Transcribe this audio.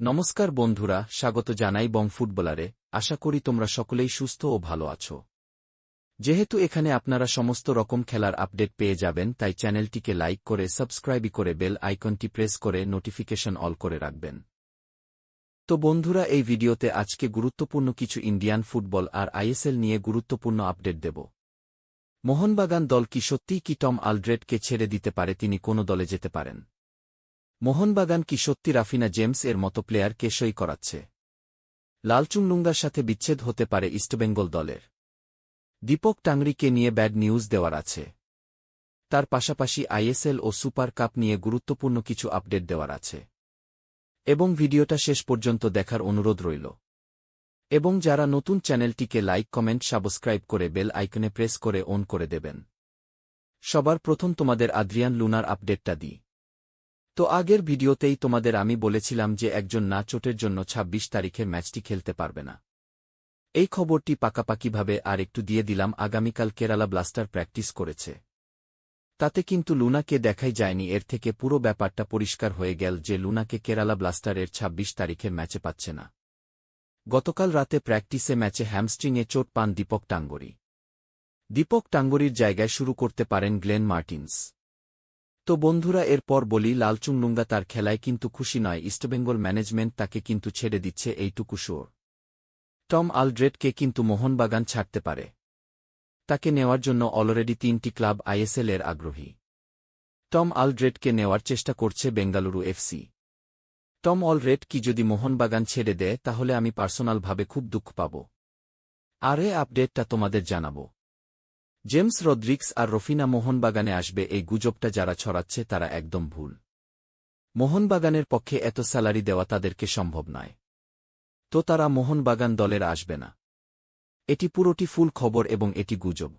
নমস্কার বন্ধুরা, স্বাগত জানাই বং ফুটবলারে। আশা করি তোমরা সকলেই সুস্থ ও ভালো আছো। যেহেতু এখানে আপনারা সমস্ত রকম খেলার আপডেট পেয়ে যাবেন, তাই চ্যানেলটিকে লাইক করে সাবস্ক্রাইব করে বেল আইকনটি প্রেস করে নোটিফিকেশন অল করে রাখবেন। তো বন্ধুরা, এই ভিডিওতে আজকে গুরুত্বপূর্ণ কিছু ইন্ডিয়ান ফুটবল আর আইএসএল নিয়ে গুরুত্বপূর্ণ আপডেট দেব। মোহনবাগান দল কি সত্যিই কি টম আলড্রেডকে ছেড়ে দিতে পারে? তিনি কোনো দলে যেতে পারেন। মোহনবাগান কি সত্যি রাফিনা জেমস এর মতো প্লেয়ারকে সই করাচ্ছে? লালচুংলুঙ্গার সাথে বিচ্ছেদ হতে পারে ইস্টবেঙ্গল দলের। দীপক টাংরিকে নিয়ে ব্যাড নিউজ দেওয়ার আছে। তার পাশাপাশি আইএসএল ও সুপার কাপ নিয়ে গুরুত্বপূর্ণ কিছু আপডেট দেওয়ার আছে। এবং ভিডিওটা শেষ পর্যন্ত দেখার অনুরোধ রইল। এবং যারা নতুন, চ্যানেলটিকে লাইক, কমেন্ট, সাবস্ক্রাইব করে বেল আইকনে প্রেস করে অন করে দেবেন। সবার প্রথম তোমাদের আদ্রিয়ান লুনার আপডেটটা দিই। তো আগের ভিডিওতেই তোমাদের আমি বলেছিলাম যে একজন না চোটের জন্য ২৬ তারিখের ম্যাচটি খেলতে পারবে না। এই খবরটি পাকাপাকিভাবে আর একটু দিয়ে দিলাম। আগামীকাল কেরালা ব্লাস্টার প্র্যাকটিস করেছে। তাতে কিন্তু লুনাকে দেখাই যায়নি। এর থেকে পুরো ব্যাপারটা পরিষ্কার হয়ে গেল যে লুনাকে কেরালা ব্লাস্টারের ২৬ তারিখের ম্যাচে পাচ্ছে না। গতকাল রাতে প্র্যাকটিসে ম্যাচে হ্যামস্ট্রিংয়ে চোট পান দীপক টাঙ্গরি। দীপক টাঙ্গরির জায়গায় শুরু করতে পারেন গ্লেন মার্টিন্স। তো বন্ধুরা, এরপর বলি, লালচুংলুঙ্গা তার খেলায় কিন্তু খুশি নয়। ইস্টবেঙ্গল ম্যানেজমেন্ট তাকে কিন্তু ছেড়ে দিচ্ছে, এইটুকু শিওর। টম আলড্রেডকে কিন্তু মোহনবাগান ছাড়তে পারে। তাকে নেওয়ার জন্য অলরেডি ৩টি ক্লাব আইএসএল এর আগ্রহী। টম আলড্রেডকে নেওয়ার চেষ্টা করছে বেঙ্গালুরু এফসি। টম আলড্রেড কি যদি মোহনবাগান ছেড়ে দেয়, তাহলে আমি পার্সোনালভাবে খুব দুঃখ পাব। আর এই আপডেটটা তোমাদের জানাব। জেমস রদ্রিগস আর রফিনা মোহনবাগানে আসবে, এই গুজবটা যারা ছড়াচ্ছে তারা একদম ভুল। মোহনবাগানের পক্ষে এত স্যালারি দেওয়া তাদেরকে সম্ভব নয়। তো তারা মোহনবাগান দলের আসবে না। এটি পুরোটি ফুল খবর এবং এটি গুজব।